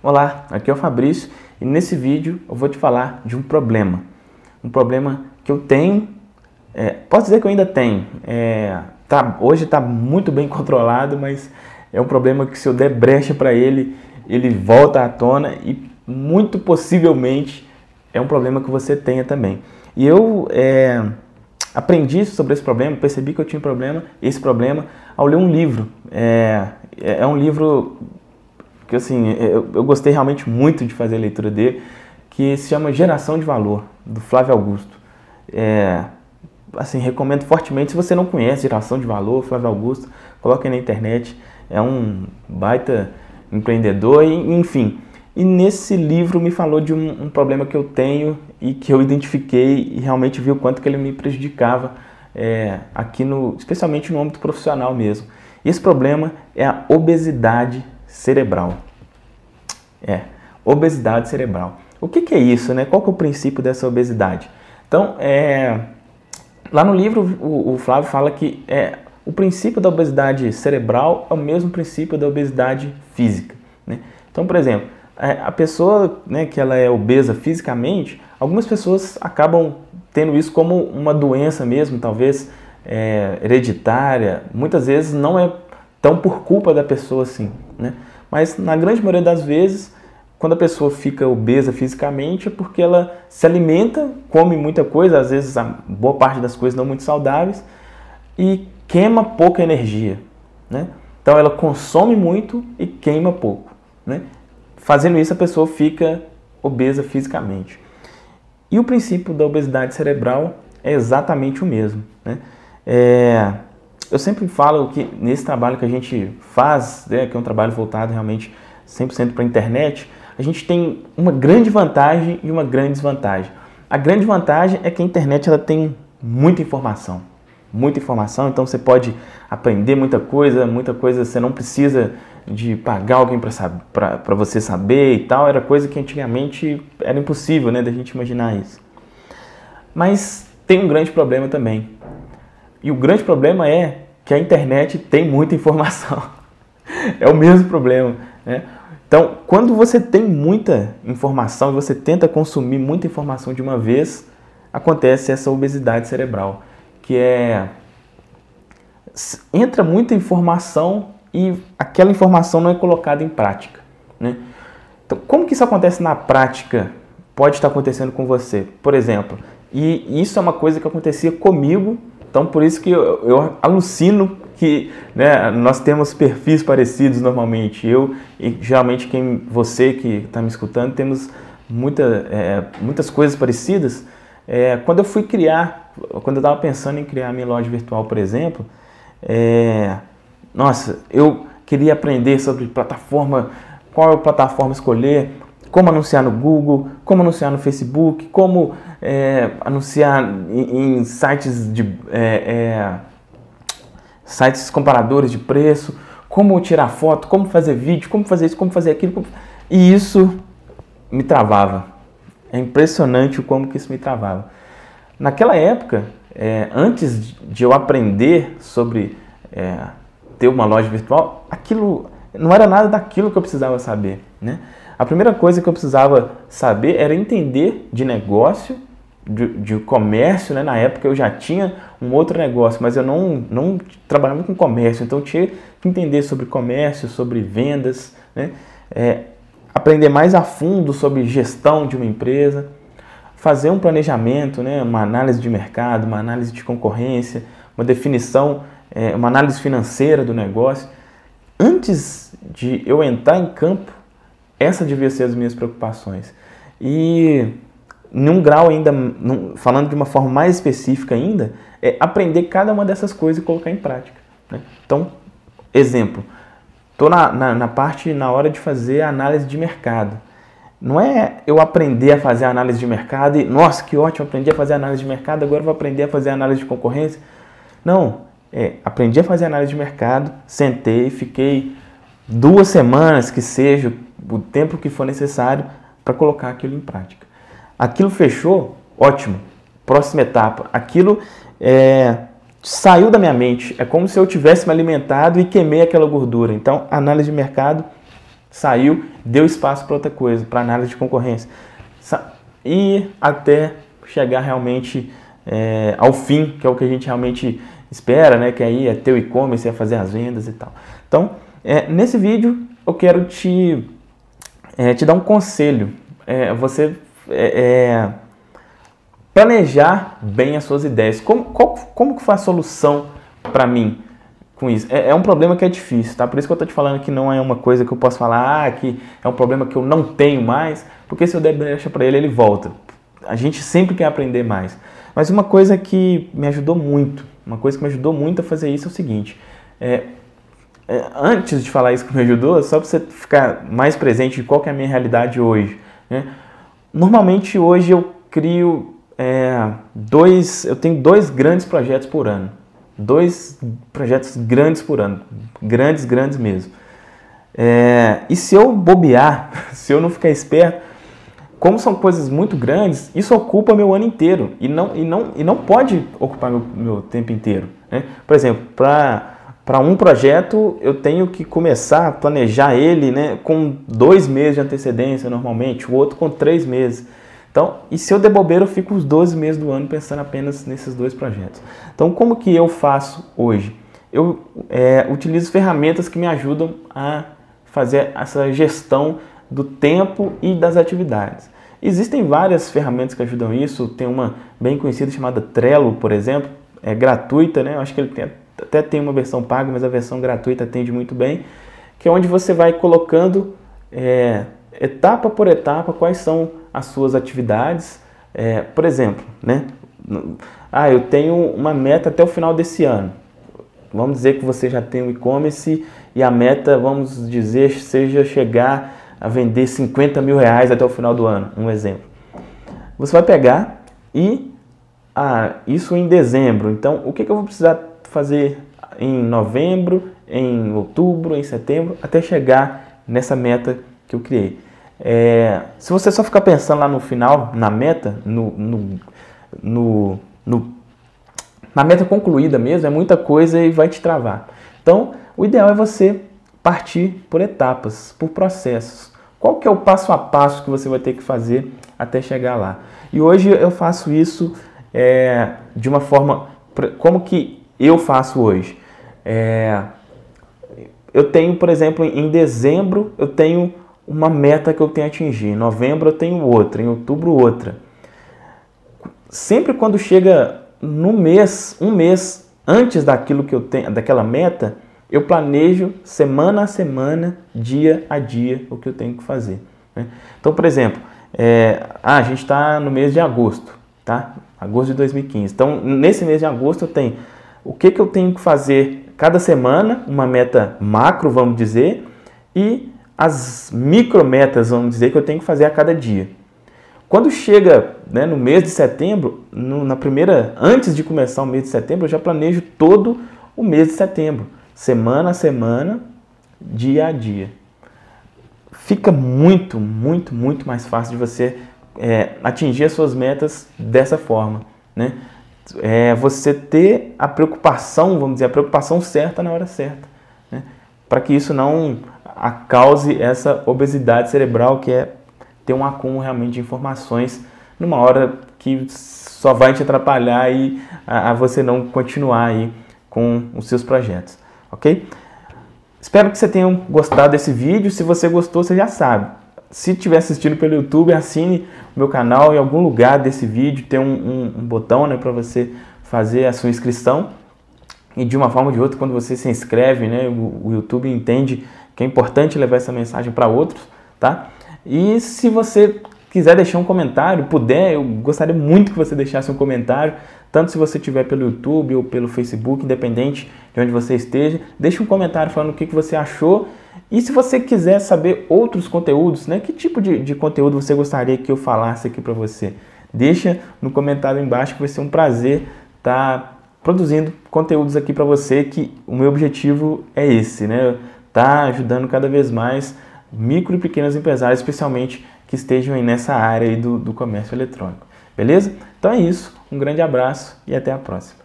Olá, aqui é o Fabrício e nesse vídeo eu vou te falar de um problema que eu tenho, posso dizer que eu ainda tenho, hoje está muito bem controlado, mas é um problema que se eu der brecha para ele, ele volta à tona e muito possivelmente é um problema que você tenha também. E eu aprendi sobre esse problema, percebi que eu tinha esse problema ao ler um livro. É um livro que assim, eu gostei realmente muito de fazer a leitura dele, que se chama Geração de Valor, do Flávio Augusto. Assim, recomendo fortemente. Se você não conhece Geração de Valor, Flávio Augusto, coloque aí na internet. É um baita empreendedor, enfim. E nesse livro me falou de um problema que eu tenho e que eu identifiquei e realmente vi o quanto que ele me prejudicava, especialmente no âmbito profissional mesmo. E esse problema é a obesidade cerebral. Obesidade cerebral. O que é isso, né? Qual que é o princípio dessa obesidade? Então, lá no livro o Flávio fala que o princípio da obesidade cerebral é o mesmo princípio da obesidade física, né? Então, por exemplo, a pessoa, né, que ela é obesa fisicamente, algumas pessoas acabam tendo isso como uma doença mesmo, talvez hereditária. Muitas vezes não é tão por culpa da pessoa assim, né? Mas na grande maioria das vezes, quando a pessoa fica obesa fisicamente, é porque ela se alimenta, come muita coisa, às vezes a boa parte das coisas não muito saudáveis, e queima pouca energia, né? Então ela consome muito e queima pouco, né? Fazendo isso, a pessoa fica obesa fisicamente. E o princípio da obesidade cerebral é exatamente o mesmo, né? Eu sempre falo que nesse trabalho que a gente faz, né, que é um trabalho voltado realmente 100% para a internet, a gente tem uma grande vantagem e uma grande desvantagem. A grande vantagem é que a internet ela tem muita informação, então você aprender muita coisa você não precisa de pagar alguém para você saber e tal, era coisa que antigamente era impossível, né, da gente imaginar isso. Mas tem um grande problema também. E o grande problema é que a internet tem muita informação. É o mesmo problema, né? Então, quando você tem muita informação e você tenta consumir muita informação de uma vez, acontece essa obesidade cerebral, que entra muita informação e aquela informação não é colocada em prática, né? Então, como que isso acontece na prática? Pode estar acontecendo com você, por exemplo. E isso é uma coisa que acontecia comigo. Então, por isso que eu alucino que, né, nós temos perfis parecidos normalmente. Eu e geralmente você que está me escutando, temos muitas coisas parecidas. Quando eu estava pensando em criar minha loja virtual, por exemplo, nossa, eu queria aprender sobre plataforma, qual plataforma escolher, como anunciar no Google, como anunciar no Facebook, como anunciar em sites sites comparadores de preço, como tirar foto, como fazer vídeo, como fazer isso, como fazer aquilo. E isso me travava. É impressionante o como que isso me travava. Naquela época, antes de eu aprender sobre ter uma loja virtual, aquilo não era nada daquilo que eu precisava saber, né? A primeira coisa que eu precisava saber era entender de negócio, de comércio, né? Na época eu já tinha um outro negócio, mas eu não trabalhava com comércio, então eu tinha que entender sobre comércio, sobre vendas, né? Aprender mais a fundo sobre gestão de uma empresa, fazer um planejamento, né? Uma análise de mercado, uma análise de concorrência, uma definição, uma análise financeira do negócio. Antes de eu entrar em campo, essa devia ser as minhas preocupações. E num grau ainda, falando de uma forma mais específica ainda, aprender cada uma dessas coisas e colocar em prática, né? Então, exemplo, estou na hora de fazer a análise de mercado. Não é eu aprender a fazer a análise de mercado e, nossa, que ótimo, aprendi a fazer a análise de mercado, agora eu vou aprender a fazer a análise de concorrência. Não, aprendi a fazer a análise de mercado, sentei, fiquei 2 semanas, que seja o tempo que for necessário para colocar aquilo em prática. Aquilo fechou, ótimo, próxima etapa. Aquilo saiu da minha mente, é como se eu tivesse me alimentado e queimei aquela gordura. Então, a análise de mercado saiu, deu espaço para outra coisa, para análise de concorrência. E até chegar realmente ao fim, que é o que a gente realmente espera, né? Que aí é ter o e-commerce, é fazer as vendas e tal. Então, nesse vídeo eu quero te dar um conselho. Você planejar bem as suas ideias. Como que foi a solução para mim com isso? É um problema que é difícil, tá? Por isso que eu tô te falando que não é uma coisa que eu posso falar, que é um problema que eu não tenho mais, porque se eu der brecha para ele, ele volta. A gente sempre quer aprender mais. Mas uma coisa que me ajudou muito, a fazer isso é o seguinte, antes de falar isso que me ajudou, só para você ficar mais presente de qual que é a minha realidade hoje, né? Normalmente hoje eu crio eu tenho 2 grandes projetos por ano. 2 projetos grandes por ano. Grandes mesmo. E se eu bobear, se eu não ficar esperto, como são coisas muito grandes, isso ocupa meu ano inteiro. E não pode ocupar meu tempo inteiro, né? Por exemplo, para um projeto eu tenho que começar a planejar ele, né, com 2 meses de antecedência normalmente, o outro com 3 meses. Então, e se eu der bobeira, eu fico os 12 meses do ano pensando apenas nesses 2 projetos. Então, como que eu faço hoje? Eu utilizo ferramentas que me ajudam a fazer essa gestão do tempo e das atividades. Existem várias ferramentas que ajudam isso. Tem uma bem conhecida chamada Trello, por exemplo, é gratuita, né? Eu acho que ele até tem uma versão paga, mas a versão gratuita atende muito bem, que é onde você vai colocando etapa por etapa quais são as suas atividades. Por exemplo, né? Eu tenho uma meta até o final desse ano. Vamos dizer que você já tem um e-commerce e a meta, vamos dizer, seja chegar a vender 50 mil reais até o final do ano, um exemplo. Você vai pegar e isso em dezembro. Então, o que eu vou precisar fazer em novembro, em outubro, em setembro, até chegar nessa meta que eu criei? Se você só ficar pensando lá no final, na meta, na meta concluída mesmo, é muita coisa e vai te travar. Então, o ideal é você partir por etapas, por processos. Qual que é o passo a passo que você vai ter que fazer até chegar lá? E hoje eu faço isso de uma forma... Como que eu faço hoje? Eu tenho, por exemplo, em dezembro eu tenho uma meta que eu tenho que atingir. Em novembro eu tenho outra, em outubro outra. Sempre quando chega no mês, um mês antes daquilo que eu tenho, daquela meta, eu planejo semana a semana, dia a dia, o que eu tenho que fazer, né? Então, por exemplo, a gente está no mês de agosto, tá? Agosto de 2015. Então, nesse mês de agosto eu tenho o que eu tenho que fazer cada semana, uma meta macro, vamos dizer, e as micrometas, vamos dizer, que eu tenho que fazer a cada dia. Quando chega, né, no mês de setembro, antes de começar o mês de setembro, eu já planejo todo o mês de setembro, semana a semana, dia a dia. Fica muito mais fácil de você atingir as suas metas dessa forma, né? Você ter a preocupação, vamos dizer, a preocupação certa na hora certa, né? Para que isso não cause essa obesidade cerebral, que é ter um acúmulo realmente de informações numa hora que só vai te atrapalhar e a você não continuar aí com os seus projetos, ok? Espero que você tenha gostado desse vídeo. Se você gostou, você já sabe. Se estiver assistindo pelo YouTube, assine o meu canal. Em algum lugar desse vídeo tem um botão, né, para você fazer a sua inscrição. E de uma forma ou de outra, quando você se inscreve, né, o YouTube entende que é importante levar essa mensagem para outros, tá? E se você quiser deixar um comentário, eu gostaria muito que você deixasse um comentário, tanto se você estiver pelo YouTube ou pelo Facebook, independente de onde você esteja, deixe um comentário falando o que você achou. E se você quiser saber outros conteúdos, né, que tipo de conteúdo você gostaria que eu falasse aqui para você, deixa no comentário embaixo, que vai ser um prazer estar produzindo conteúdos aqui para você, que o meu objetivo é esse, né, tá ajudando cada vez mais micro e pequenos empresários, especialmente que estejam aí nessa área aí do comércio eletrônico. Beleza? Então é isso. Um grande abraço e até a próxima.